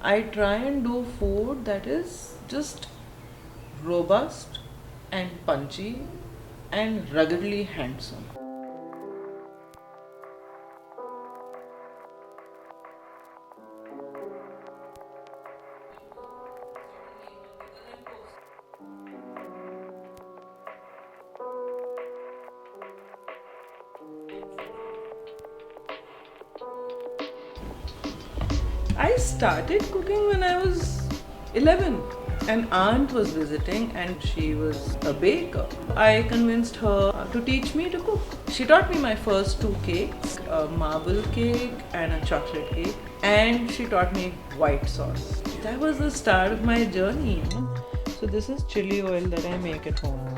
I try and do food that is just robust and punchy and ruggedly handsome. I started cooking when I was 11. An aunt was visiting and she was a baker. I convinced her to teach me to cook. She taught me my first two cakes, a marble cake and a chocolate cake, and she taught me white sauce. That was the start of my journey. So this is chili oil that I make at home.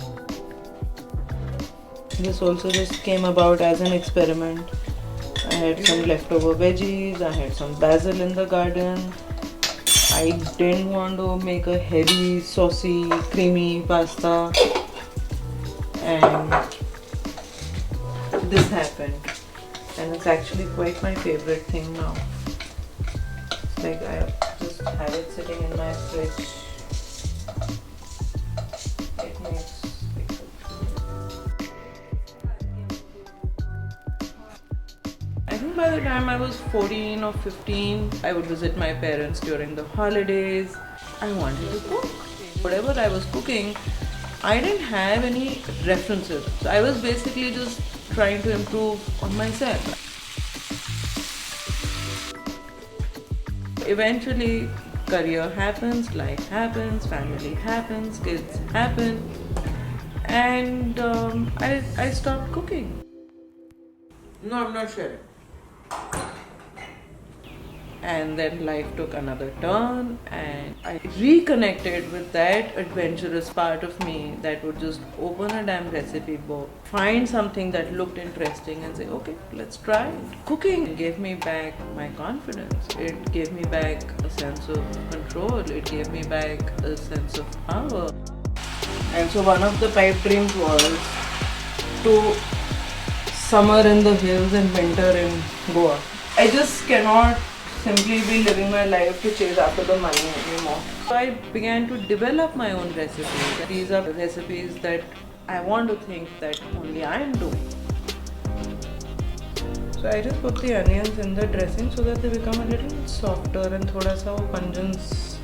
This also just came about as an experiment. I had some leftover veggies, I had some basil in the garden. I didn't want to make a heavy, saucy, creamy pasta, and this happened. And it's actually quite my favorite thing now. It's like I just have it sitting in my fridge. It makes I think by the time I was 14 or 15, I would visit my parents during the holidays. I wanted to cook. Whatever I was cooking, I didn't have any references. So I was basically just trying to improve on myself. Eventually, career happens, life happens, family happens, kids happen, and I stopped cooking. No, I'm not sharing. And then life took another turn and I reconnected with that adventurous part of me that would just open a damn recipe book, find something that looked interesting and say, okay, let's try it. Cooking gave me back my confidence. It gave me back a sense of control. It gave me back a sense of power. And so one of the pipe dreams was to summer in the hills and winter in Goa. I just cannot simply be living my life to chase after the money anymore. So I began to develop my own recipes. These are recipes that I want to think that only I am doing. So I just put the onions in the dressing so that they become a little bit softer and thoda sa wo pungence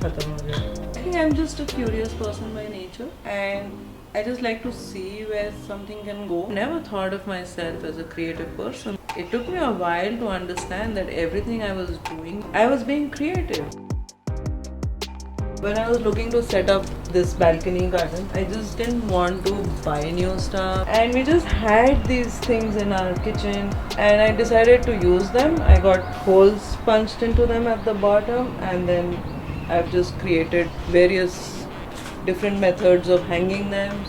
khatam ho jaye. I think I'm just a curious person by nature and I just like to see where something can go. I never thought of myself as a creative person. It took me a while to understand that everything I was doing, I was being creative. When I was looking to set up this balcony garden, I just didn't want to buy new stuff. And we just had these things in our kitchen and I decided to use them. I got holes punched into them at the bottom and then I've just created various different methods of hanging them.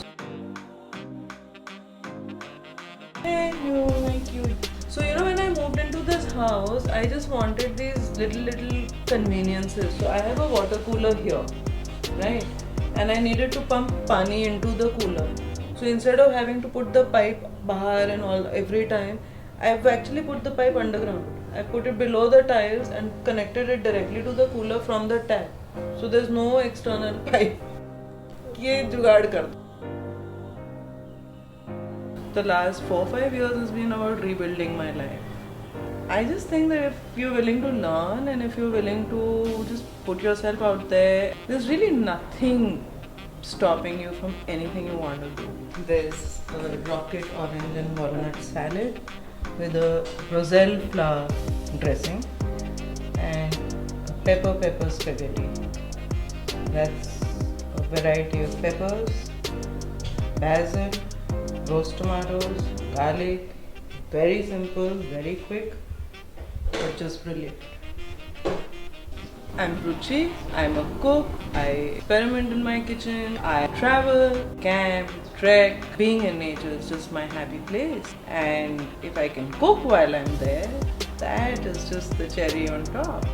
Thank you. So when I moved into this house, I just wanted these little conveniences. So I have a water cooler here, right? And I needed to pump pani into the cooler. So instead of having to put the pipe bahar and all every time, I've actually put the pipe underground. I put it below the tiles and connected it directly to the cooler from the tap. So there's no external pipe. ये जुगाड़ कर दो. The last 4-5 years has been about rebuilding my life. I just think that if you're willing to learn and if you're willing to just put yourself out there, there's really nothing stopping you from anything you want to do. There's a rocket orange and walnut salad with a roselle flour dressing and a pepper spaghetti. That's a variety of peppers, basil, roast tomatoes, garlic. Very simple, very quick, but just brilliant. I'm Ruchi, I'm a cook, I experiment in my kitchen, I travel, camp, trek. Being in nature is just my happy place. And if I can cook while I'm there, that is just the cherry on top.